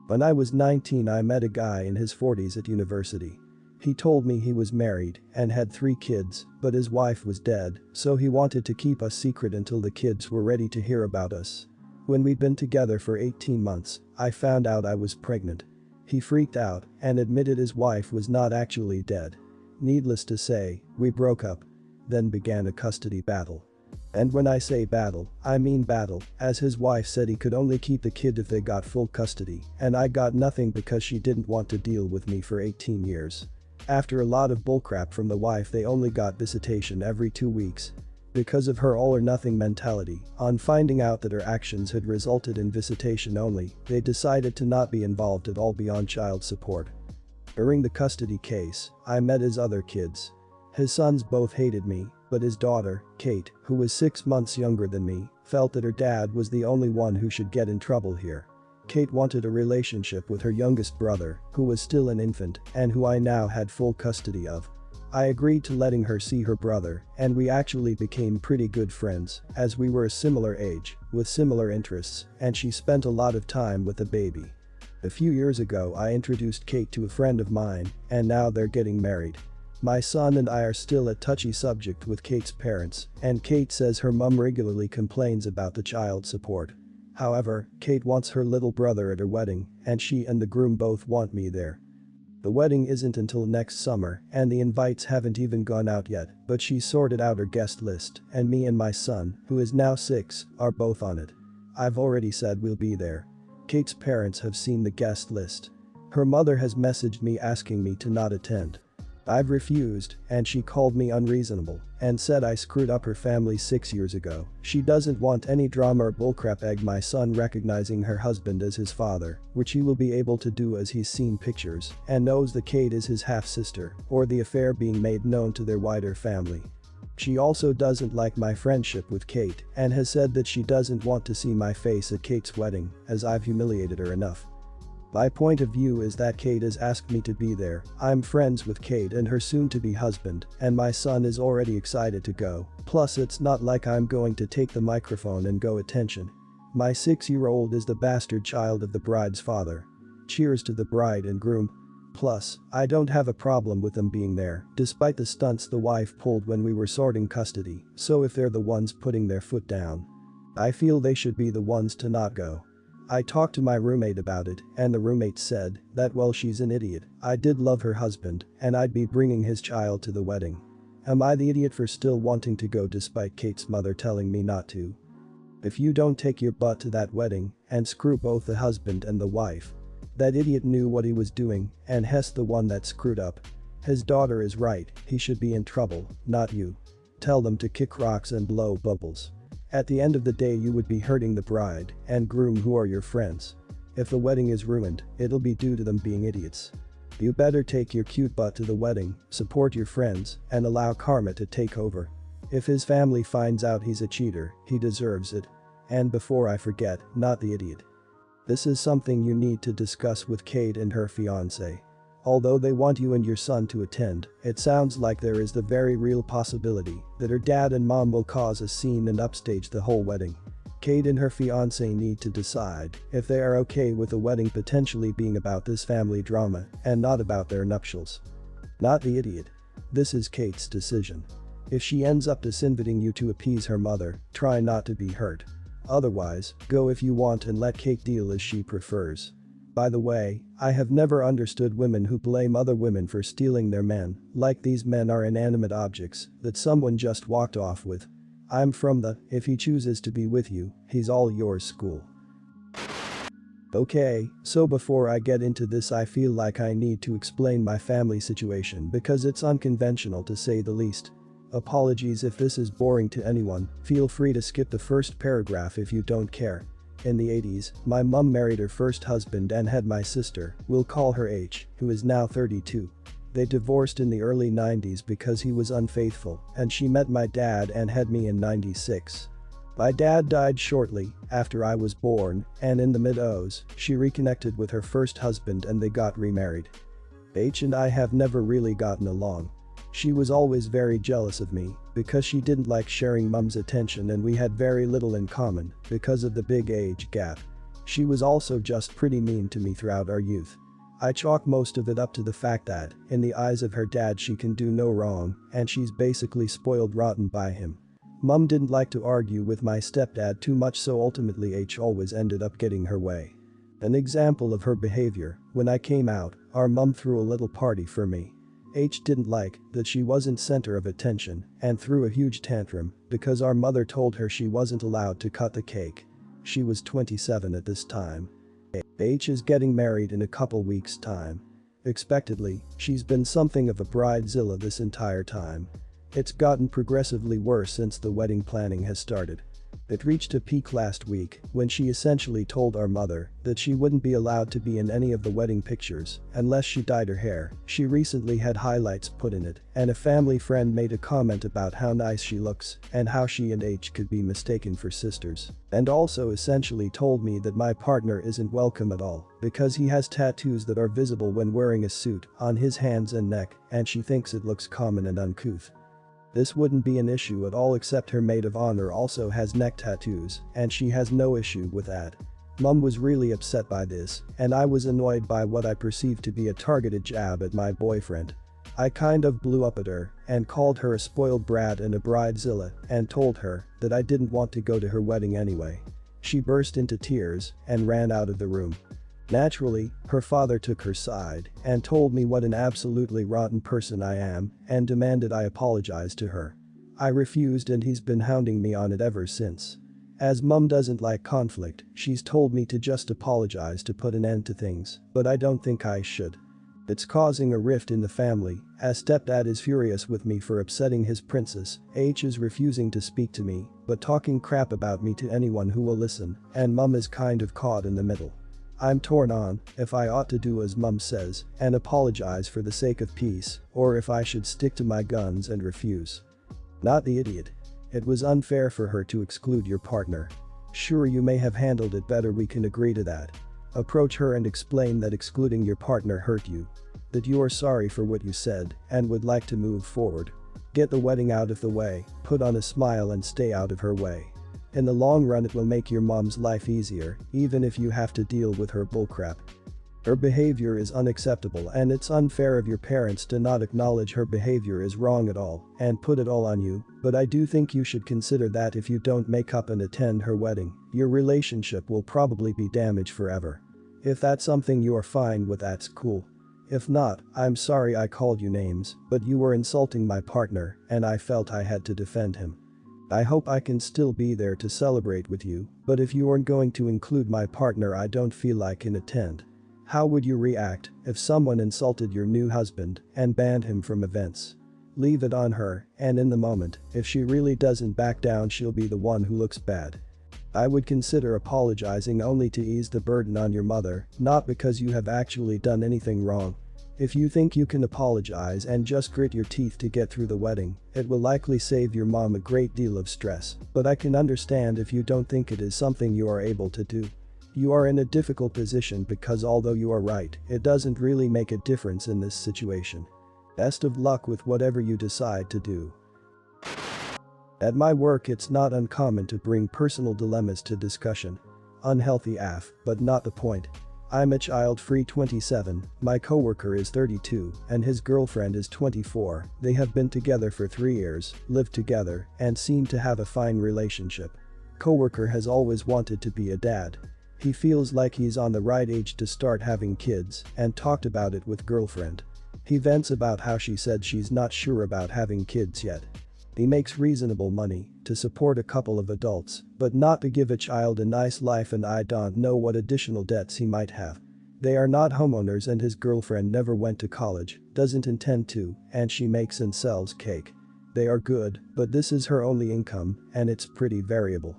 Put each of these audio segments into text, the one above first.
When I was 19 I met a guy in his 40s at university. He told me he was married and had 3 kids, but his wife was dead, so he wanted to keep us secret until the kids were ready to hear about us. When we'd been together for 18 months, I found out I was pregnant. He freaked out and admitted his wife was not actually dead. Needless to say, we broke up. Then began a custody battle. And when I say battle, I mean battle, as his wife said he could only keep the kid if they got full custody, and I got nothing because she didn't want to deal with me for 18 years. After a lot of bullcrap from the wife, they only got visitation every 2 weeks. Because of her all or nothing mentality, on finding out that her actions had resulted in visitation only, they decided to not be involved at all beyond child support. During the custody case, I met his other kids. His sons both hated me, but his daughter, Kate, who was 6 months younger than me, felt that her dad was the only one who should get in trouble here. Kate wanted a relationship with her youngest brother, who was still an infant and who I now had full custody of. I agreed to letting her see her brother, and we actually became pretty good friends, as we were a similar age, with similar interests, and she spent a lot of time with the baby. A few years ago I introduced Kate to a friend of mine, and now they're getting married. My son and I are still a touchy subject with Kate's parents, and Kate says her mum regularly complains about the child support. However, Kate wants her little brother at her wedding, and she and the groom both want me there. The wedding isn't until next summer, and the invites haven't even gone out yet, but she sorted out her guest list, and me and my son, who is now 6, are both on it. I've already said we'll be there. Kate's parents have seen the guest list. Her mother has messaged me asking me to not attend. I've refused, and she called me unreasonable and said I screwed up her family 6 years ago. She doesn't want any drama or bullcrap. My son recognizing her husband as his father, which he will be able to do as he's seen pictures and knows that Kate is his half-sister, or the affair being made known to their wider family. She also doesn't like my friendship with Kate and has said that she doesn't want to see my face at Kate's wedding, as I've humiliated her enough. My point of view is that Kate has asked me to be there. I'm friends with Kate and her soon-to-be husband, and my son is already excited to go. Plus it's not like I'm going to take the microphone and go attention. My 6-year-old is the bastard child of the bride's father. Cheers to the bride and groom. Plus, I don't have a problem with them being there, despite the stunts the wife pulled when we were sorting custody, so if they're the ones putting their foot down, I feel they should be the ones to not go. I talked to my roommate about it, and the roommate said that well, she's an idiot. I did love her husband, and I'd be bringing his child to the wedding. Am I the idiot for still wanting to go despite Kate's mother telling me not to? If you don't take your butt to that wedding and screw both the husband and the wife. That idiot knew what he was doing, and Hess the one that screwed up. His daughter is right, he should be in trouble, not you. Tell them to kick rocks and blow bubbles. At the end of the day you would be hurting the bride and groom who are your friends. If the wedding is ruined, it'll be due to them being idiots. You better take your cute butt to the wedding, support your friends, and allow karma to take over. If his family finds out he's a cheater, he deserves it. And before I forget, not the idiot. This is something you need to discuss with Kate and her fiance. Although they want you and your son to attend, it sounds like there is the very real possibility that her dad and mom will cause a scene and upstage the whole wedding. Kate and her fiance need to decide if they are okay with the wedding potentially being about this family drama and not about their nuptials. Not the idiot. This is Kate's decision. If she ends up disinviting you to appease her mother, try not to be hurt. Otherwise, go if you want and let Kate deal as she prefers. By the way, I have never understood women who blame other women for stealing their men, like these men are inanimate objects that someone just walked off with. I'm from the, if he chooses to be with you, he's all yours school. Okay, so before I get into this I feel like I need to explain my family situation because it's unconventional to say the least. Apologies if this is boring to anyone, feel free to skip the first paragraph if you don't care. In the 80s, my mum married her first husband and had my sister, we'll call her H, who is now 32. They divorced in the early 90s because he was unfaithful, and she met my dad and had me in 96. My dad died shortly after I was born, and in the mid-00s, she reconnected with her first husband and they got remarried. H and I have never really gotten along. She was always very jealous of me because she didn't like sharing mum's attention and we had very little in common because of the big age gap. She was also just pretty mean to me throughout our youth. I chalk most of it up to the fact that, in the eyes of her dad, she can do no wrong, and she's basically spoiled rotten by him. Mum didn't like to argue with my stepdad too much, so ultimately H always ended up getting her way. An example of her behavior: when I came out, our mum threw a little party for me. H didn't like that she wasn't center of attention and threw a huge tantrum because our mother told her she wasn't allowed to cut the cake. She was 27 at this time. H is getting married in a couple weeks' time. Expectedly, she's been something of a bridezilla this entire time. It's gotten progressively worse since the wedding planning has started. It reached a peak last week when she essentially told our mother that she wouldn't be allowed to be in any of the wedding pictures unless she dyed her hair. She recently had highlights put in it, and a family friend made a comment about how nice she looks and how she and H could be mistaken for sisters. And also essentially told me that my partner isn't welcome at all because he has tattoos that are visible when wearing a suit on his hands and neck, and she thinks it looks common and uncouth. This wouldn't be an issue at all, except her maid of honor also has neck tattoos, and she has no issue with that. Mum was really upset by this, and I was annoyed by what I perceived to be a targeted jab at my boyfriend. I kind of blew up at her and called her a spoiled brat and a bridezilla and told her that I didn't want to go to her wedding anyway. She burst into tears and ran out of the room. Naturally, her father took her side and told me what an absolutely rotten person I am and demanded I apologize to her. I refused, and he's been hounding me on it ever since. As Mum doesn't like conflict, she's told me to just apologize to put an end to things, but I don't think I should. It's causing a rift in the family, as stepdad is furious with me for upsetting his princess, H is refusing to speak to me but talking crap about me to anyone who will listen, and Mum is kind of caught in the middle. I'm torn on if I ought to do as Mum says and apologize for the sake of peace, or if I should stick to my guns and refuse. Not the idiot. It was unfair for her to exclude your partner. Sure, you may have handled it better, we can agree to that. Approach her and explain that excluding your partner hurt you. That you are sorry for what you said and would like to move forward. Get the wedding out of the way, put on a smile and stay out of her way. In the long run it will make your mom's life easier, even if you have to deal with her bullcrap. Her behavior is unacceptable, and it's unfair of your parents to not acknowledge her behavior is wrong at all and put it all on you, but I do think you should consider that if you don't make up and attend her wedding, your relationship will probably be damaged forever. If that's something you are fine with, that's cool. If not, I'm sorry I called you names, but you were insulting my partner and I felt I had to defend him. I hope I can still be there to celebrate with you, but if you aren't going to include my partner, I don't feel I can attend. How would you react if someone insulted your new husband and banned him from events? Leave it on her, and in the moment, if she really doesn't back down, she'll be the one who looks bad. I would consider apologizing only to ease the burden on your mother, not because you have actually done anything wrong. If you think you can apologize and just grit your teeth to get through the wedding, it will likely save your mom a great deal of stress, but I can understand if you don't think it is something you are able to do. You are in a difficult position because although you are right, it doesn't really make a difference in this situation. Best of luck with whatever you decide to do. At my work, it's not uncommon to bring personal dilemmas to discussion. Unhealthy AF, but not the point. I'm a child-free 27, my coworker is 32, and his girlfriend is 24. They have been together for 3 years, lived together, and seem to have a fine relationship. Coworker has always wanted to be a dad. He feels like he's on the right age to start having kids and talked about it with girlfriend. He vents about how she said she's not sure about having kids yet. He makes reasonable money to support a couple of adults, but not to give a child a nice life, and I don't know what additional debts he might have. They are not homeowners, and his girlfriend never went to college, doesn't intend to, and she makes and sells cake. They are good, but this is her only income, and it's pretty variable.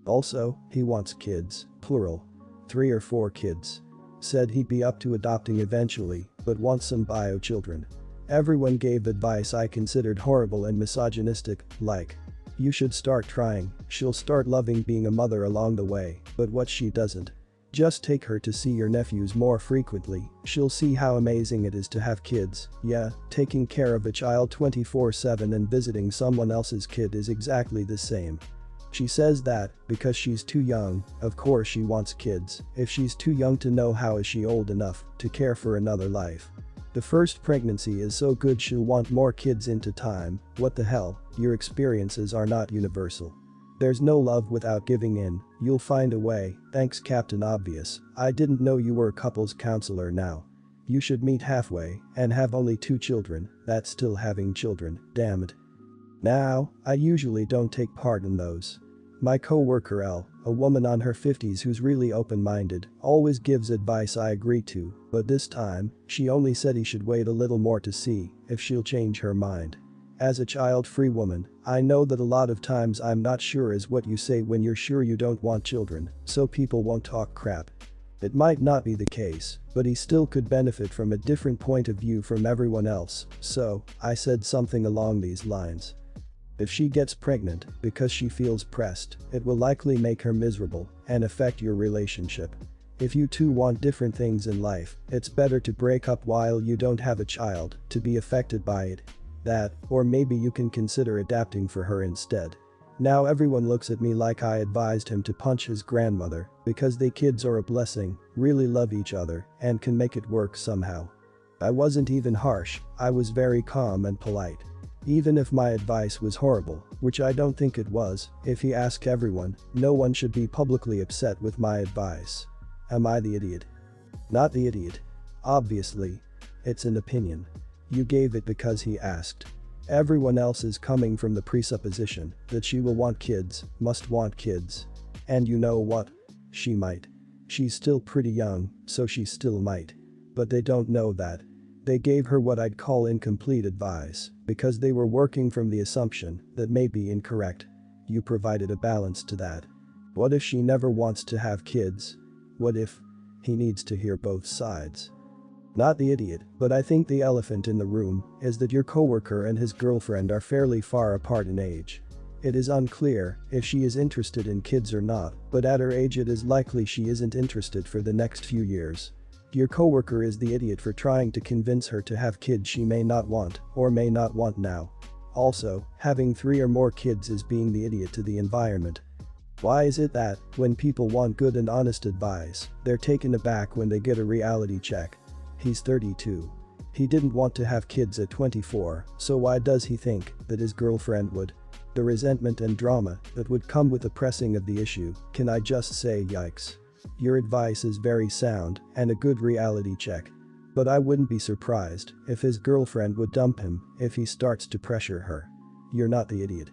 Also, he wants kids, plural. 3 or 4 kids. Said he'd be up to adopting eventually, but wants some bio children. Everyone gave advice I considered horrible and misogynistic, like, you should start trying, she'll start loving being a mother along the way, but what she doesn't. Just take her to see your nephews more frequently, she'll see how amazing it is to have kids. Yeah, taking care of a child 24/7 and visiting someone else's kid is exactly the same. She says that, because she's too young, of course she wants kids. If she's too young to know, how is she old enough to care for another life? The first pregnancy is so good she'll want more kids into time. What the hell, your experiences are not universal. There's no love without giving in, you'll find a way. Thanks Captain Obvious, I didn't know you were a couples counselor now. You should meet halfway and have only 2 children, that's still having children, damn it. Now, I usually don't take part in those. My co-worker Elle, a woman on her 50s who's really open-minded, always gives advice I agree to, but this time, she only said he should wait a little more to see if she'll change her mind. As a child-free woman, I know that a lot of times I'm not sure is what you say when you're sure you don't want children, so people won't talk crap. It might not be the case, but he still could benefit from a different point of view from everyone else, so I said something along these lines. If she gets pregnant because she feels pressed, it will likely make her miserable and affect your relationship. If you two want different things in life, it's better to break up while you don't have a child to be affected by it. That, or maybe you can consider adapting for her instead. Now everyone looks at me like I advised him to punch his grandmother because they kids are a blessing, really love each other, and can make it work somehow. I wasn't even harsh, I was very calm and polite. Even if my advice was horrible, which I don't think it was, if you ask everyone, no one should be publicly upset with my advice. Am I the idiot? Not the idiot. Obviously. It's an opinion. You gave it because he asked. Everyone else is coming from the presupposition that she will want kids, must want kids. And you know what? She might. She's still pretty young, so she still might. But they don't know that. They gave her what I'd call incomplete advice because they were working from the assumption that may be incorrect. You provided a balance to that. What if she never wants to have kids? What if? He needs to hear both sides. Not the idiot, but I think the elephant in the room is that your coworker and his girlfriend are fairly far apart in age. It is unclear if she is interested in kids or not, but at her age it is likely she isn't interested for the next few years. Your coworker is the idiot for trying to convince her to have kids she may not want or may not want now. Also, having 3 or more kids is being the idiot to the environment. Why is it that, when people want good and honest advice, they're taken aback when they get a reality check? He's 32. He didn't want to have kids at 24, so why does he think that his girlfriend would? The resentment and drama that would come with the pressing of the issue, can I just say yikes. Your advice is very sound and a good reality check. But I wouldn't be surprised if his girlfriend would dump him if he starts to pressure her. You're not the idiot.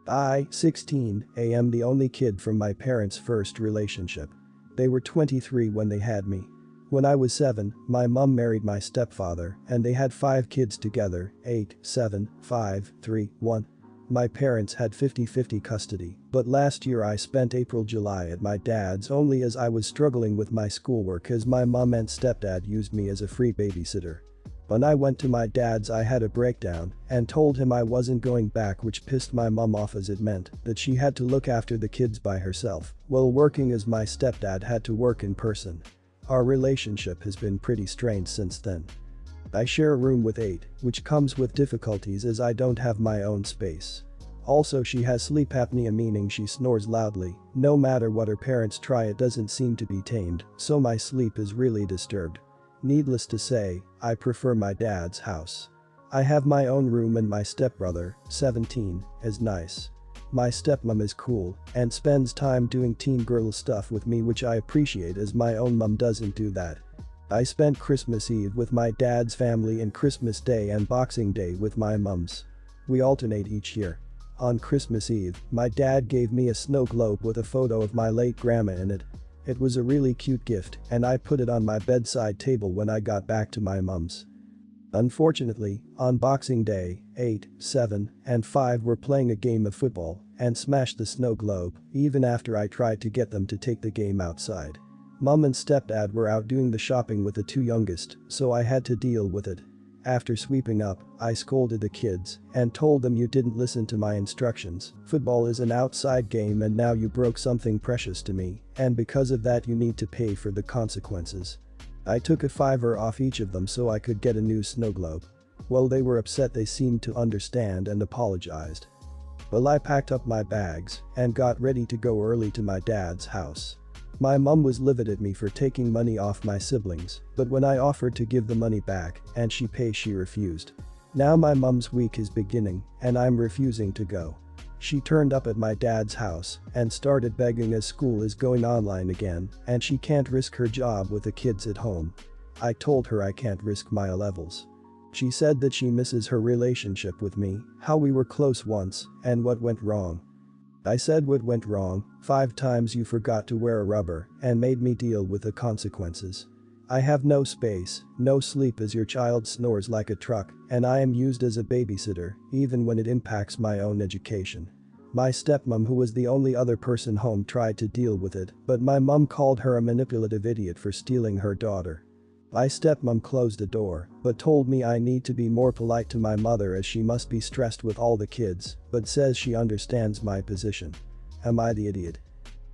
I, 16, am the only kid from my parents' first relationship. They were 23 when they had me. When I was 7, my mom married my stepfather and they had 5 kids together, 8, 7, 5, 3, 1. My parents had 50-50 custody, but last year I spent April-July at my dad's only as I was struggling with my schoolwork as my mom and stepdad used me as a free babysitter. When I went to my dad's I had a breakdown and told him I wasn't going back, which pissed my mom off as it meant that she had to look after the kids by herself while working as my stepdad had to work in person. Our relationship has been pretty strained since then. I share a room with 8, which comes with difficulties as I don't have my own space. Also she has sleep apnea, meaning she snores loudly. No matter what her parents try it doesn't seem to be tamed, so my sleep is really disturbed. Needless to say, I prefer my dad's house. I have my own room and my stepbrother, 17, is nice. My stepmom is cool and spends time doing teen girl stuff with me, which I appreciate as my own mom doesn't do that. I spent Christmas Eve with my dad's family and Christmas Day and Boxing Day with my mom's. We alternate each year. On Christmas Eve, my dad gave me a snow globe with a photo of my late grandma in it. It was a really cute gift and I put it on my bedside table when I got back to my mom's. Unfortunately, on Boxing Day, 8, 7, and 5 were playing a game of football and smashed the snow globe even after I tried to get them to take the game outside. Mom and stepdad were out doing the shopping with the 2 youngest, so I had to deal with it. After sweeping up, I scolded the kids and told them you didn't listen to my instructions. Football is an outside game and now you broke something precious to me, and because of that you need to pay for the consequences. I took a $5 off each of them so I could get a new snow globe. While they were upset, they seemed to understand and apologized. Well, I packed up my bags and got ready to go early to my dad's house. My mum was livid at me for taking money off my siblings, but when I offered to give the money back and she refused. Now my mum's week is beginning and I'm refusing to go. She turned up at my dad's house and started begging as school is going online again and she can't risk her job with the kids at home. I told her I can't risk my A-levels. She said that she misses her relationship with me, how we were close once, and what went wrong. I said what went wrong: 5 times you forgot to wear a rubber and made me deal with the consequences. I have no space, no sleep as your child snores like a truck, and I am used as a babysitter, even when it impacts my own education. My stepmom, who was the only other person home, tried to deal with it, but my mum called her a manipulative idiot for stealing her daughter. My stepmom closed the door, but told me I need to be more polite to my mother as she must be stressed with all the kids, but says she understands my position. Am I the idiot?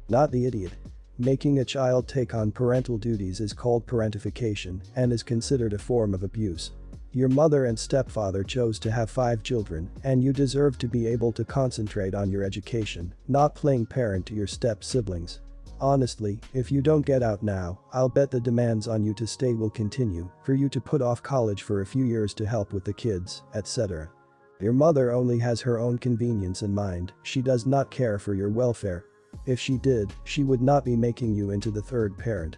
Not the idiot. Making a child take on parental duties is called parentification and is considered a form of abuse. Your mother and stepfather chose to have 5 children, and you deserve to be able to concentrate on your education, not playing parent to your step-siblings. Honestly, if you don't get out now, I'll bet the demands on you to stay will continue, for you to put off college for a few years to help with the kids, etc. Your mother only has her own convenience in mind, she does not care for your welfare. If she did, she would not be making you into the third parent.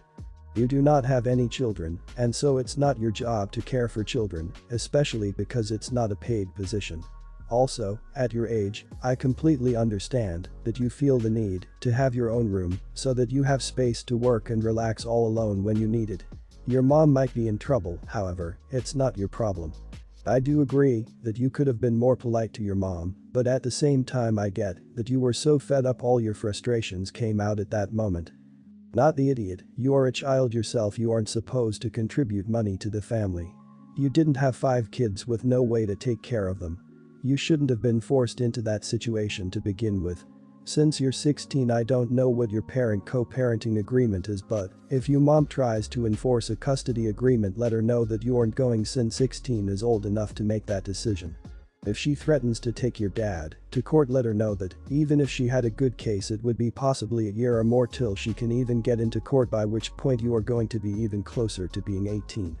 You do not have any children, and so it's not your job to care for children, especially because it's not a paid position. Also, at your age, I completely understand that you feel the need to have your own room so that you have space to work and relax all alone when you need it. Your mom might be in trouble, however, it's not your problem. I do agree that you could have been more polite to your mom, but at the same time I get that you were so fed up all your frustrations came out at that moment. Not the idiot, you are a child yourself, you aren't supposed to contribute money to the family. You didn't have 5 kids with no way to take care of them. You shouldn't have been forced into that situation to begin with. Since you're 16, I don't know what your parent co-parenting agreement is, but if your mom tries to enforce a custody agreement, let her know that you aren't going, since 16 is old enough to make that decision. If she threatens to take your dad to court, let her know that even if she had a good case, it would be possibly a year or more till she can even get into court, by which point you are going to be even closer to being 18.